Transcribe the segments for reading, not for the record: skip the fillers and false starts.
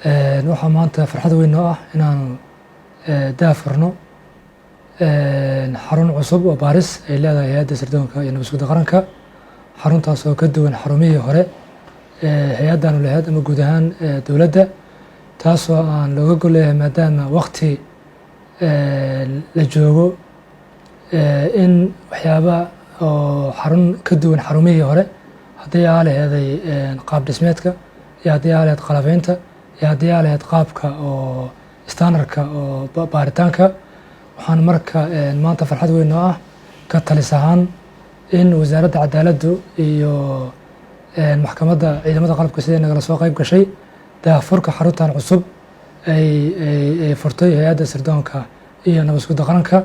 waxaa maanta farxad weyn noo ah inaan daafurno xarun cusub oo baaris ay leedahay hay'adda sirdoonka iyo nabadgelyada qaranka. xaruntaas oo ka duwan xarumihii hore hay'addan lahayd ama guud ahaan dowladda, taasoo aan looga gol leeyahay maadaama waqti la joogo in waxyaaba oo xarun ka duwan xarumihii hore haddii aa laheeday qaab dhismeedka iyo haddii aa laheed qalabeynta iyo haddii aa laheed qaabka oo standardka oo baaritaanka. waxaan marka maanta farxad weyn oo ah ka talis ahaan in wasaaradda cadaaladdu iyo maxkamadda ciidamada qalabka sida nagala soo qayb gashay daafurka xaruntan cusub ay furtay hay'adda sirdoonka iyo nabadgelyada qaranka.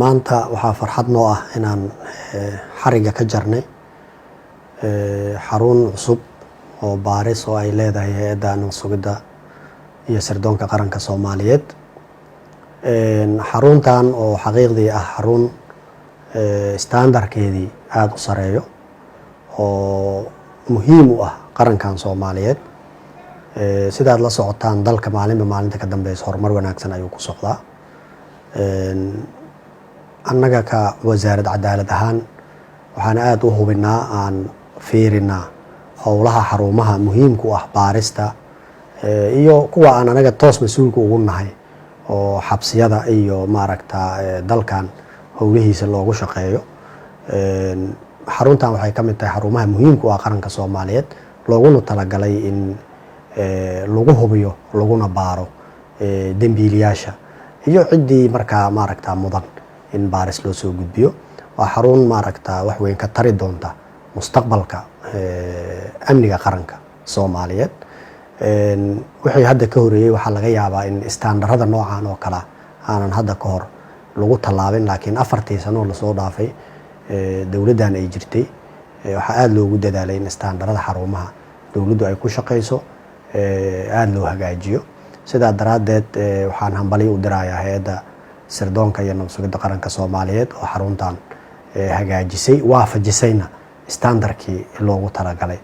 maanta waxaa farxad noo ah inaan xariga ka jarnay xarun cusub oo baaris oo ay leedahay hay'adda nabadgelyada iyo sirdoonka qaranka Soomaaliyeed. xaruntan oo xaqiiqdii ah xarun standardkeedii aad u sareeyo oo muhiim u ah qarankan Soomaaliyeed. sidaad la socotaan dalka maalinta ka dambeysa horumar wanaagsan ayuu ku socdaa. annaga ka wasaaradda cadaalad ahaan waxaan aad u hubinaa aan fiirinaa howlaha xarumaha muhiimka u ah baarista iyo kuwa aan anaga toos mas-uulka ugu nahay oo xabsiyada iyo maaragta dalkan howlihiisa loogu shaqeeyo. xaruntan waxay ka mid tahay xarumaha muhiimka u ah qaranka Soomaaliyeed, looguna talagalay in lagu hubiyo laguna baaro dembiilayaasha iyo ciddii markaa maaragta mudan in baaris loo soo gudbiyo. waa xarun maaragta wax weyn ka tari doonta mustaqbalka amniga qaranka Soomaaliyeed. wixii hadda ka horeeyay waxaa laga yaabaa in standardada noocan oo kale aanan hadda ka hor lagu tallaabin, laakiin 4 sano lasoo dhaafay dowladdan ay jirtay waxaa aad loogu dadaalay in standardada xarumaha dowladdu ay ku shaqeyso aad loo hagaajiyo. sidaa daraaddeed waxaan hambali u dirayaa hay'adda sirdoonka iyo nabadgelyada qaranka Soomaaliyeed oo xaruntan hagaajisay waafajisayna standardkii loogu talagalay.